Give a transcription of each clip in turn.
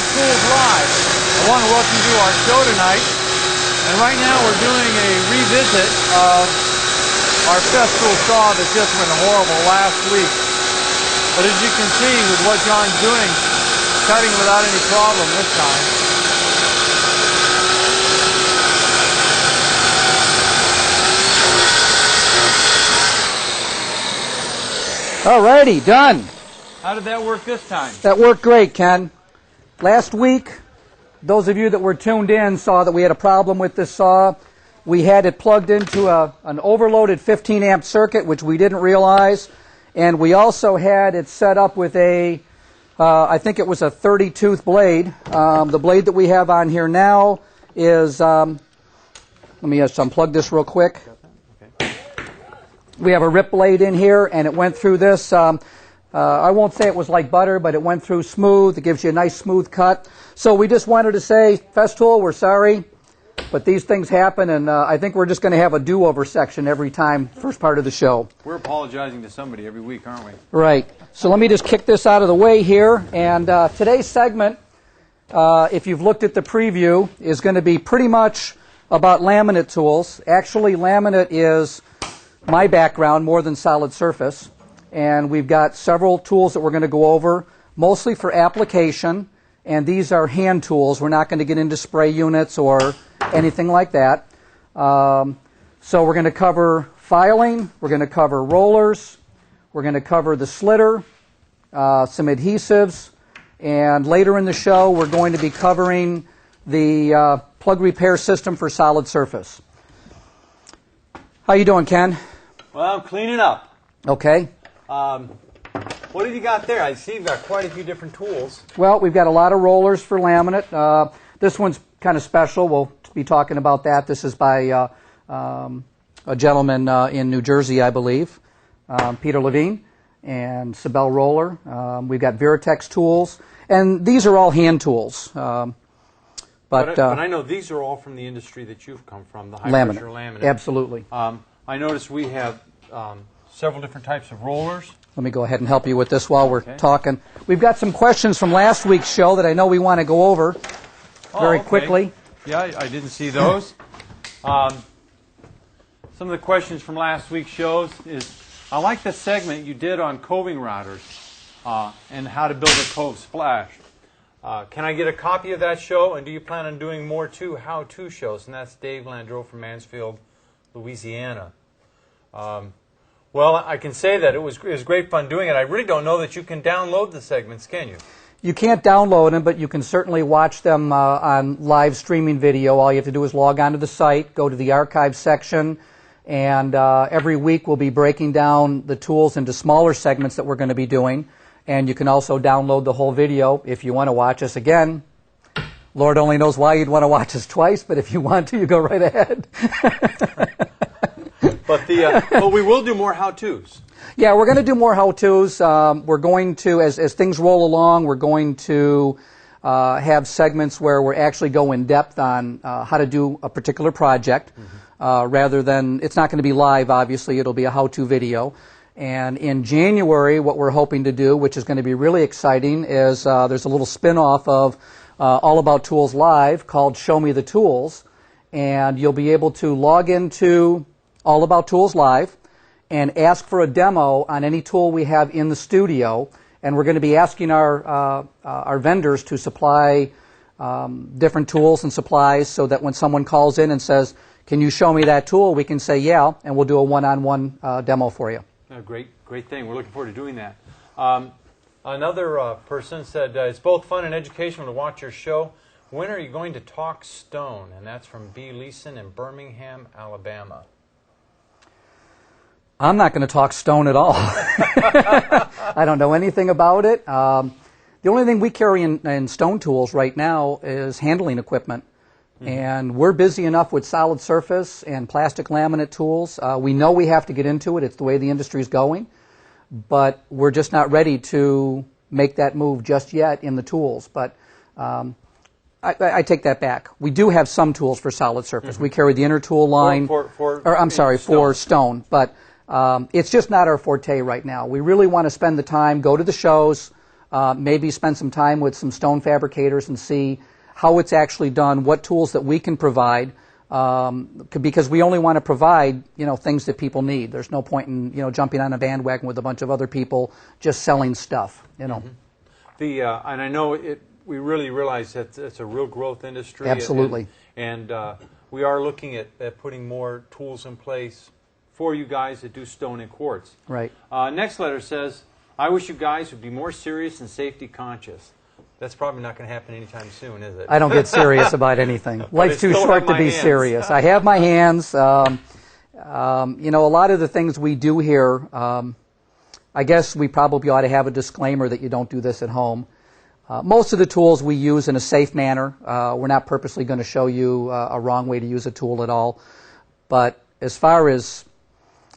about Tools Live. I want to welcome you to our show tonight. And right now we're doing a revisit of our Festool saw that just went horrible last week. But as you can see with what John's doing, cutting without any problem this time. Alrighty, done. How did that work this time? That worked great, Ken. Last week, those of you that were tuned in saw that we had a problem with this saw. We had it plugged into an overloaded 15 amp circuit, which we didn't realize. And we also had it set up with a, I think it was a 30 tooth blade. The blade that we have on here now is, let me just unplug this real quick. We have a rip blade in here, and it went through this. I won't say it was like butter, but it went through smooth. It gives you a nice smooth cut. So we just wanted to say, Festool, we're sorry, but these things happen, and I think we're just going to have a do-over section every time, first part of the show. We're apologizing to somebody every week, aren't we? Right. So let me just kick this out of the way here. And today's segment, if you've looked at the preview, is going to be pretty much about laminate tools. Actually, laminate is my background more than solid surface, and we've got several tools that we're going to go over, mostly for application, and these are hand tools. We're not going to get into spray units or anything like that. So we're going to cover filing, we're going to cover rollers, we're going to cover the slitter, some adhesives, and later in the show we're going to be covering the plug repair system for solid surface. How you doing, Ken? Well, I'm cleaning up. Okay. What have you got there? I see you've got quite a few different tools. Well, we've got a lot of rollers for laminate. This one's kind of special. We'll be talking about that. This is by a gentleman in New Jersey, I believe, Peter Levine, and Sibel Roller. We've got Veritex tools, and these are all hand tools. But I know these are all from the industry that you've come from, the high-pressure laminate. Absolutely. I noticed we have several different types of rollers. Let me go ahead and help you with this while we're talking. We've got some questions from last week's show that I know we want to go over very quickly. Yeah, I didn't see those. Some of the questions from last week's shows is, I like the segment you did on coving routers and how to build a cove splash. Can I get a copy of that show, and do you plan on doing more too how-to shows? And that's Dave Landreau from Mansfield, Louisiana. Well, I can say that it was great fun doing it. I really don't know that you can download the segments, can you? You can't download them, but you can certainly watch them on live streaming video. All you have to do is log onto the site, go to the archive section, and every week we'll be breaking down the tools into smaller segments that we're going to be doing. And you can also download the whole video if you want to watch us again. Lord only knows why you'd want to watch us twice, but if you want to, you go right ahead. But we will do more how-tos. Yeah, we're going to do more how-tos. We're going to, as things roll along, we're going to have segments where we're actually go in depth on how to do a particular project, rather than, it's not going to be live, obviously, it'll be a how-to video. And in January, what we're hoping to do, which is going to be really exciting, is there's a little spin-off of All About Tools Live called Show Me the Tools. And you'll be able to log into All About Tools Live and ask for a demo on any tool we have in the studio. And we're going to be asking our vendors to supply different tools and supplies so that when someone calls in and says, can you show me that tool, we can say yeah, and we'll do a one-on-one demo for you. Great thing. We're looking forward to doing that. Another person said, it's both fun and educational to watch your show. When are you going to talk stone? And that's from B. Leeson in Birmingham, Alabama. I'm not going to talk stone at all. I don't know anything about it. The only thing we carry in stone tools right now is handling equipment. And we're busy enough with solid surface and plastic laminate tools. We know we have to get into it. It's the way the industry is going. But we're just not ready to make that move just yet in the tools. But I take that back. We do have some tools for solid surface. We carry the inner tool line. For stone. But it's just not our forte right now. We really want to spend the time, go to the shows, maybe spend some time with some stone fabricators and see how it's actually done, what tools that we can provide, because we only want to provide, things that people need. There's no point in, jumping on a bandwagon with a bunch of other people just selling stuff, Mm-hmm. And I know we really realize that it's a real growth industry. Absolutely. And we are looking at putting more tools in place for you guys that do stone and quartz. Right. Next letter says, I wish you guys would be more serious and safety conscious. That's probably not going to happen anytime soon, is it? I don't get serious about anything. Life's too short to be serious. I have my hands. A lot of the things we do here, I guess we probably ought to have a disclaimer that you don't do this at home. Most of the tools we use in a safe manner. We're not purposely going to show you a wrong way to use a tool at all. But as far as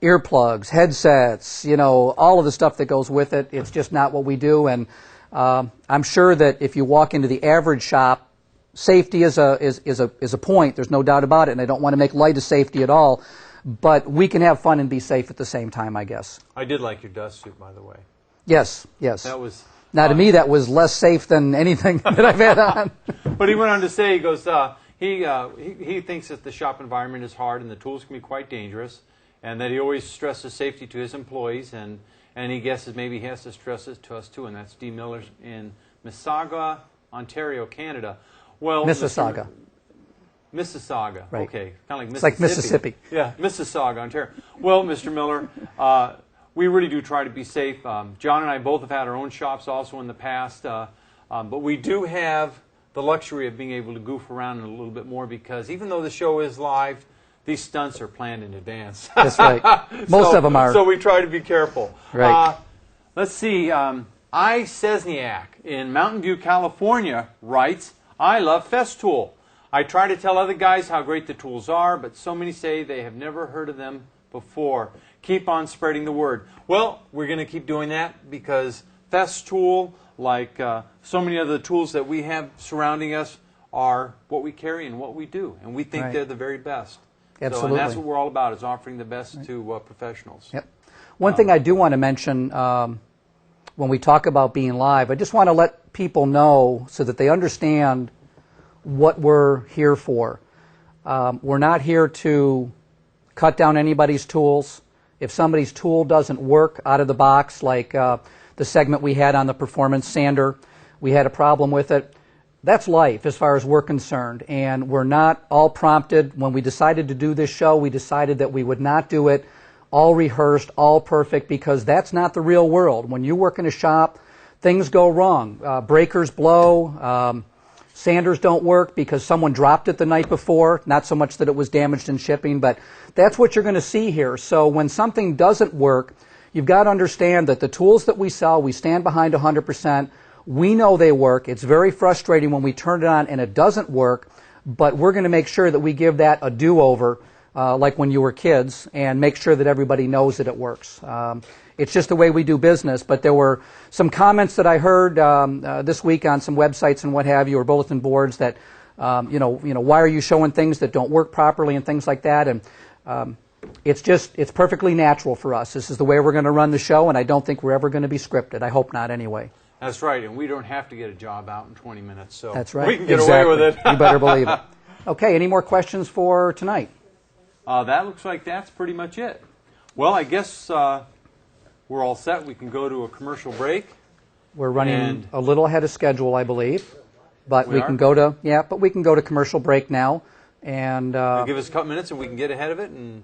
earplugs, headsets, all of the stuff that goes with it, it's just not what we do. And I'm sure that if you walk into the average shop, safety is a point. There's no doubt about it, and I don't want to make light of safety at all. But we can have fun and be safe at the same time, I guess. I did like your dust suit, by the way. Yes. That was... Now, to me, that was less safe than anything that I've had on. But he went on to say, he goes, he thinks that the shop environment is hard and the tools can be quite dangerous, and that he always stresses safety to his employees, and he guesses maybe he has to stress it to us too, and that's D. Miller's in Mississauga, Ontario, Canada. Well, Mississauga. Mississauga, right. Okay, kind of like Mississippi. It's like Mississippi. Yeah, Mississauga, Ontario. Well, Mr. Miller, we really do try to be safe. John and I both have had our own shops also in the past, but we do have the luxury of being able to goof around a little bit more because even though the show is live, these stunts are planned in advance. That's right. Most of them are. So we try to be careful. Right. Let's see. I. Sesniak in Mountain View, California writes, I love Festool. I try to tell other guys how great the tools are, but so many say they have never heard of them before. Keep on spreading the word. Well, we're going to keep doing that because Festool, like so many other tools that we have surrounding us, are what we carry and what we do. And we think right. they're the very best. Absolutely. So, and that's what we're all about, is offering the best right. to professionals. Yep. One thing I do want to mention when we talk about being live, I just want to let people know so that they understand what we're here for. We're not here to cut down anybody's tools. If somebody's tool doesn't work out of the box, like the segment we had on the performance sander, we had a problem with it. That's life as far as we're concerned, and we're not all prompted. When we decided to do this show, we decided that we would not do it all rehearsed, all perfect, because that's not the real world. When you work in a shop, things go wrong. Breakers blow, sanders don't work because someone dropped it the night before, not so much that it was damaged in shipping, but that's what you're going to see here. So when something doesn't work, you've got to understand that the tools that we sell, we stand behind 100%. We know they work. It's very frustrating when we turn it on and it doesn't work, but we're going to make sure that we give that a do-over, like when you were kids, and make sure that everybody knows that it works. It's just the way we do business, but there were some comments that I heard this week on some websites and what have you, or bulletin boards that, why are you showing things that don't work properly and things like that, and it's perfectly natural for us. This is the way we're going to run the show, and I don't think we're ever going to be scripted. I hope not anyway. That's right, and we don't have to get a job out in 20 minutes, so that's right. We can get away with it. You better believe it. Okay, any more questions for tonight? That looks like that's pretty much it. Well, I guess we're all set. We can go to a commercial break. We're running a little ahead of schedule, I believe, but we can go to commercial break now, and give us a couple minutes, and we can get ahead of it. And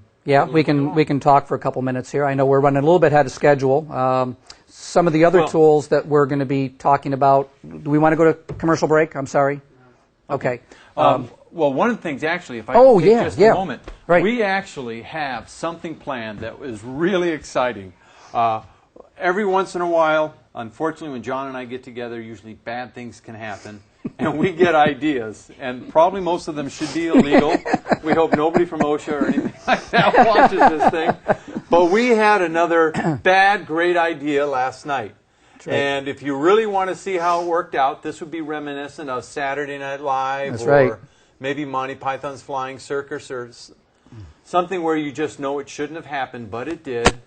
we can talk for a couple minutes here. I know we're running a little bit ahead of schedule. Some of the other tools that we're going to be talking about. Do we want to go to commercial break? I'm sorry. Okay. Well, one of the things, actually, if I can take just a moment, right. We actually have something planned that is really exciting. Every once in a while, unfortunately, when John and I get together, usually bad things can happen, and we get ideas, and probably most of them should be illegal. We hope nobody from OSHA or anything like that watches this thing. But we had another bad, great idea last night. Right. And if you really want to see how it worked out, this would be reminiscent of Saturday Night Live or maybe Monty Python's Flying Circus or something where you just know it shouldn't have happened, but it did.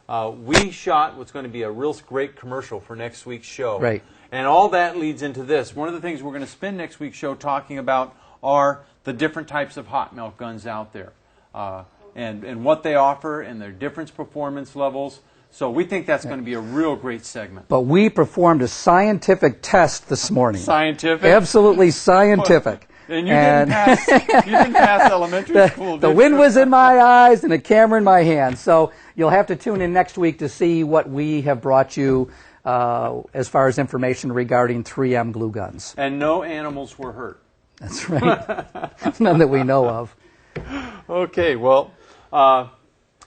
we shot what's going to be a real great commercial for next week's show. Right. And all that leads into this. One of the things we're going to spend next week's show talking about are the different types of hot melt guns out there, and what they offer and their different performance levels. So we think that's going to be a real great segment. But we performed a scientific test this morning. Scientific? Absolutely scientific. And you didn't pass elementary school, did The you? wind was in my eyes and a camera in my hand. So you'll have to tune in next week to see what we have brought you as far as information regarding 3M glue guns. And no animals were hurt. That's right. None that we know of. Okay, well,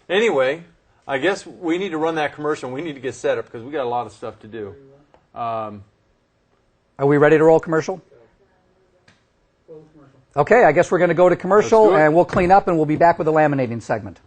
anyway, I guess we need to run that commercial. We need to get set up because we got a lot of stuff to do. Are we ready to roll commercial? Okay, I guess we're going to go to commercial, Let's do it. and we'll clean up, and we'll be back with the laminating segment.